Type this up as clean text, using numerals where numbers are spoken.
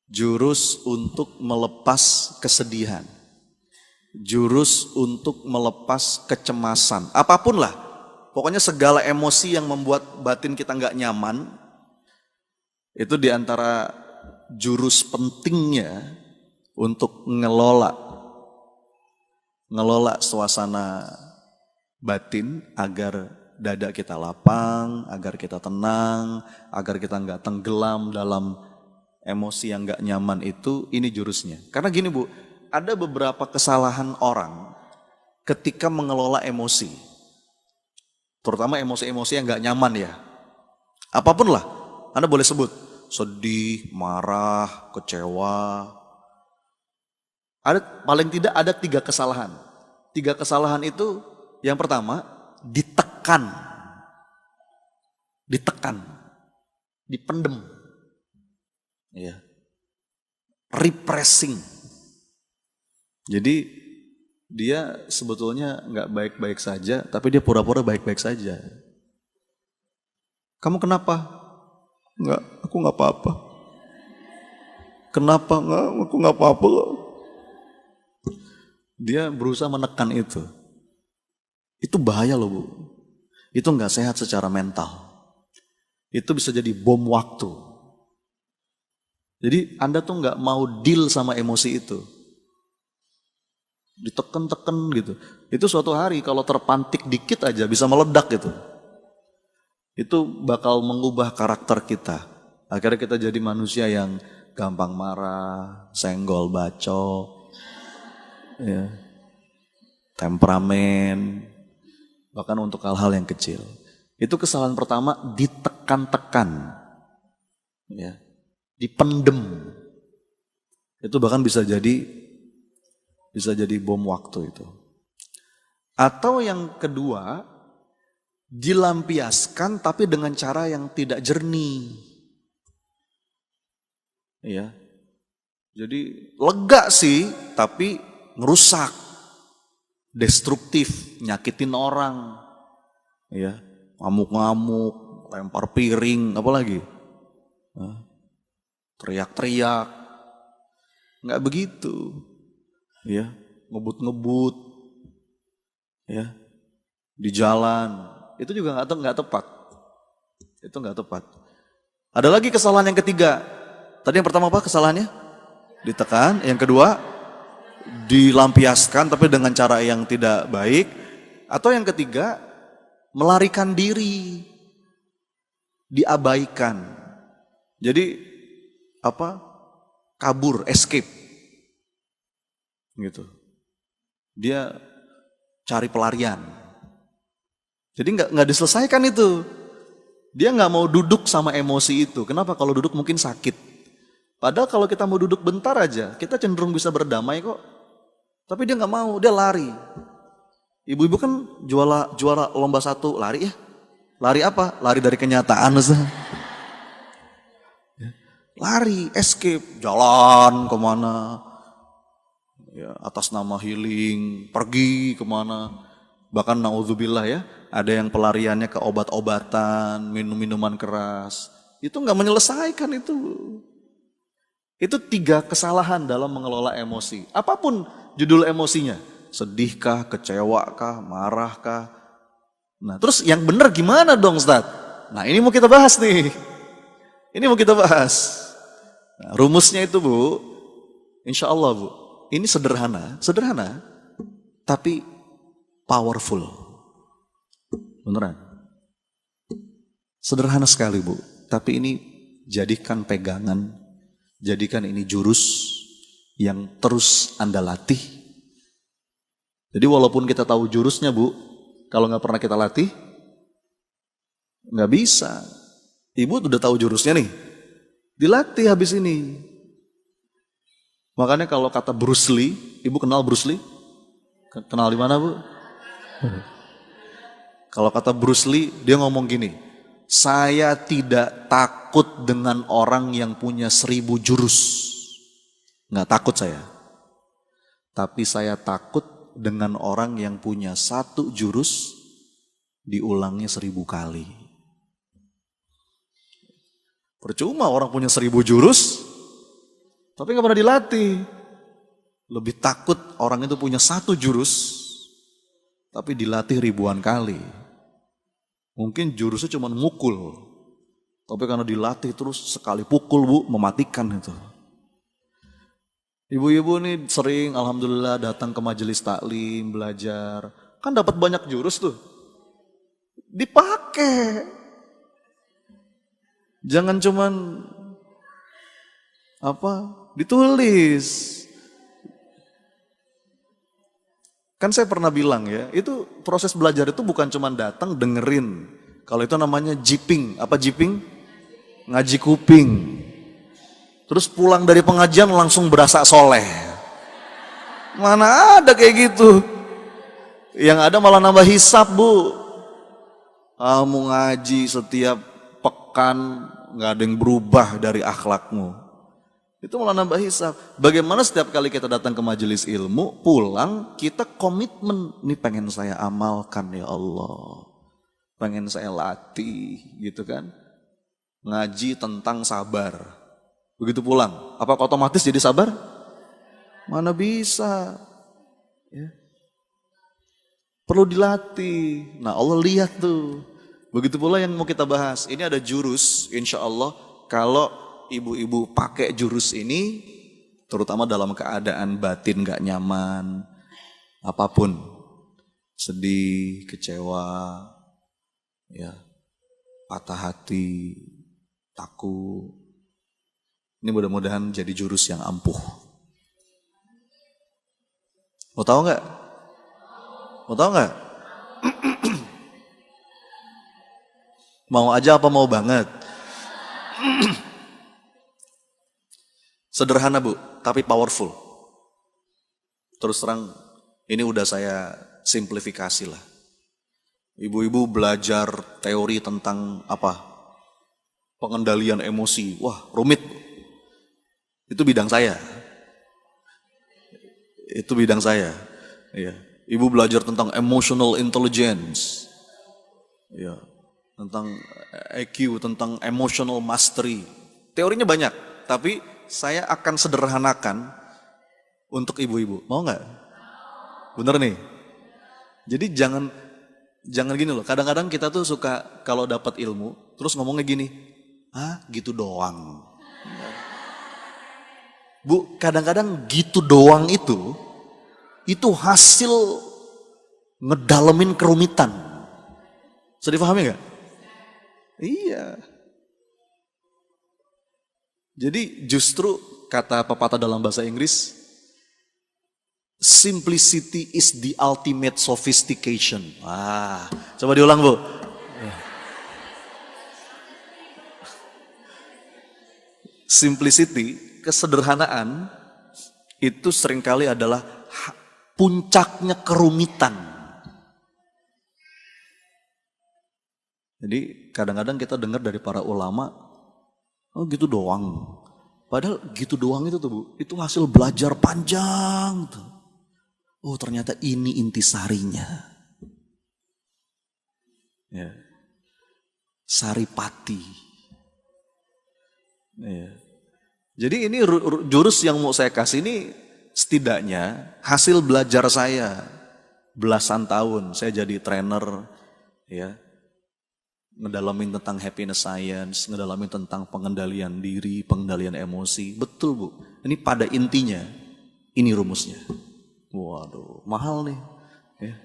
jurus untuk melepas kesedihan, jurus untuk melepas kecemasan, apapun lah. Pokoknya segala emosi yang membuat batin kita nggak nyaman, itu diantara jurus pentingnya untuk ngelola suasana batin agar dada kita lapang, agar kita tenang, agar kita nggak tenggelam dalam emosi yang nggak nyaman itu. Ini jurusnya. Karena gini Bu, ada beberapa kesalahan orang ketika mengelola emosi, terutama emosi-emosi yang nggak nyaman ya. Apapun lah, Anda boleh sebut sedih, marah, kecewa. Paling tidak ada 3 kesalahan. 3 kesalahan itu, yang pertama ditekan, dipendem, ya, repressing. Jadi dia sebetulnya nggak baik-baik saja, tapi dia pura-pura baik-baik saja. Kamu kenapa? Enggak, aku nggak apa-apa. Kenapa? Enggak, aku nggak apa-apa. Dia berusaha menekan itu. Itu bahaya loh Bu. Itu nggak sehat secara mental. Itu bisa jadi bom waktu. Jadi Anda tuh nggak mau deal sama emosi itu. Diteken-teken gitu. Itu suatu hari kalau terpantik dikit aja bisa meledak gitu. Itu bakal mengubah karakter kita. Akhirnya kita jadi manusia yang gampang marah, senggol bacok, ya, temperamen, bahkan untuk hal-hal yang kecil. Itu kesalahan pertama, ditekan-tekan, ya, dipendem. Itu bahkan bisa jadi bom waktu itu. Atau yang kedua, dilampiaskan tapi dengan cara yang tidak jernih. Ya. Jadi lega sih, tapi ngerusak, destruktif, nyakitin orang. Ya, ngamuk-ngamuk, lempar piring, apalagi? Teriak-teriak. Enggak begitu. Ya, ngebut-ngebut. Ya. Di jalan. Itu juga nggak tepat. Itu nggak tepat. Ada lagi kesalahan yang ketiga. Tadi yang pertama apa kesalahannya? Ditekan. Yang kedua, dilampiaskan tapi dengan cara yang tidak baik. Atau yang ketiga, melarikan diri, diabaikan. Jadi apa? Kabur, escape. Gitu. Dia cari pelarian. Jadi nggak diselesaikan itu. Dia nggak mau duduk sama emosi itu. Kenapa? Kalau duduk mungkin sakit. Padahal kalau kita mau duduk bentar aja, kita cenderung bisa berdamai kok. Tapi dia nggak mau, dia lari. Ibu-ibu kan juara lomba 1 lari ya. Lari apa? Lari dari kenyataan. Lari, escape, jalan kemana. Ya, atas nama healing, pergi kemana. Bahkan naudzubillah ya, ada yang pelariannya ke obat-obatan, minum-minuman keras. Itu nggak menyelesaikan itu. Itu 3 kesalahan dalam mengelola emosi. Apapun judul emosinya, sedihkah, kecewakah, marahkah. Nah terus yang benar gimana dong Ustaz? Nah ini mau kita bahas nih. Ini mau kita bahas. Nah, rumusnya itu Bu, insya Allah Bu, ini sederhana, tapi powerful. Beneran. Sederhana sekali Bu, tapi ini jadikan pegangan, jadikan ini jurus yang terus Anda latih. Jadi walaupun kita tahu jurusnya Bu, kalau nggak pernah kita latih, nggak bisa. Ibu udah tahu jurusnya nih, dilatih habis ini. Makanya kalau kata Bruce Lee, Ibu kenal Bruce Lee? Kenal di mana Bu? Kalau kata Bruce Lee, dia ngomong gini, saya tidak takut dengan orang yang punya 1000 jurus. Nggak takut saya. Tapi saya takut dengan orang yang punya 1 jurus, diulangnya 1000 kali. Percuma orang punya 1000 jurus, Tapi nggak pernah dilatih. Lebih takut orang itu punya satu jurus, tapi dilatih ribuan kali. Mungkin jurusnya cuma mukul, tapi karena dilatih terus sekali pukul bu, mematikan itu. Ibu-ibu nih sering alhamdulillah datang ke majelis taklim, belajar. Kan dapat banyak jurus tuh. Dipakai. Jangan cuman ditulis. Kan saya pernah bilang ya, itu proses belajar itu bukan cuma datang dengerin. Kalau itu namanya jiping, apa jiping? Ngaji kuping. Terus pulang dari pengajian langsung berasa soleh. Mana ada kayak gitu. Yang ada malah nambah hisap bu. Kamu ngaji setiap pekan gak ada yang berubah dari akhlakmu. Itu malah nambah hisap. Bagaimana setiap kali kita datang ke majelis ilmu, pulang kita komitmen. Ini pengen saya amalkan ya Allah. Pengen saya latih gitu kan. Ngaji tentang sabar. Begitu pulang, apa otomatis jadi sabar? Mana bisa. Ya. Perlu dilatih. Nah Allah lihat tuh. Begitu pula yang mau kita bahas. Ini ada jurus insya Allah kalau ibu-ibu pakai jurus ini, terutama dalam keadaan batin gak nyaman, apapun, sedih, kecewa, ya, patah hati, takut. Ini mudah-mudahan jadi jurus yang ampuh. Mau tahu nggak? Mau tahu nggak? Mau aja apa mau banget? Sederhana bu, tapi powerful. Terus terang, ini udah saya simplifikasi lah. Ibu-ibu belajar teori tentang apa? Pengendalian emosi. Wah, rumit. Itu bidang saya. Itu bidang saya. Ya. Ibu belajar tentang emotional intelligence. Ya. Tentang EQ, tentang emotional mastery. Teorinya banyak, tapi saya akan sederhanakan untuk ibu-ibu. Mau nggak? Bener nih. Jadi jangan gini loh. Kadang-kadang kita tuh suka kalau dapat ilmu, terus ngomongnya gini, gitu doang. Bu, kadang-kadang gitu doang itu hasil ngedalemin kerumitan. Bisa dipahami nggak? Iya. Jadi justru kata pepatah dalam bahasa Inggris, simplicity is the ultimate sophistication. Wah, coba diulang bu. Simplicity, kesederhanaan, itu seringkali adalah puncaknya kerumitan. Jadi kadang-kadang kita dengar dari para ulama, oh gitu doang. Padahal gitu doang itu tuh bu, itu hasil belajar panjang tuh. Oh ternyata ini intisarinya. Ya. Saripati. Ya. Jadi ini jurus yang mau saya kasih ini setidaknya hasil belajar saya belasan tahun. Saya jadi trainer, ya. Ngedalamin tentang happiness science, ngedalamin tentang pengendalian diri, pengendalian emosi. Betul bu, ini pada intinya, ini rumusnya. Waduh, mahal nih. Ya.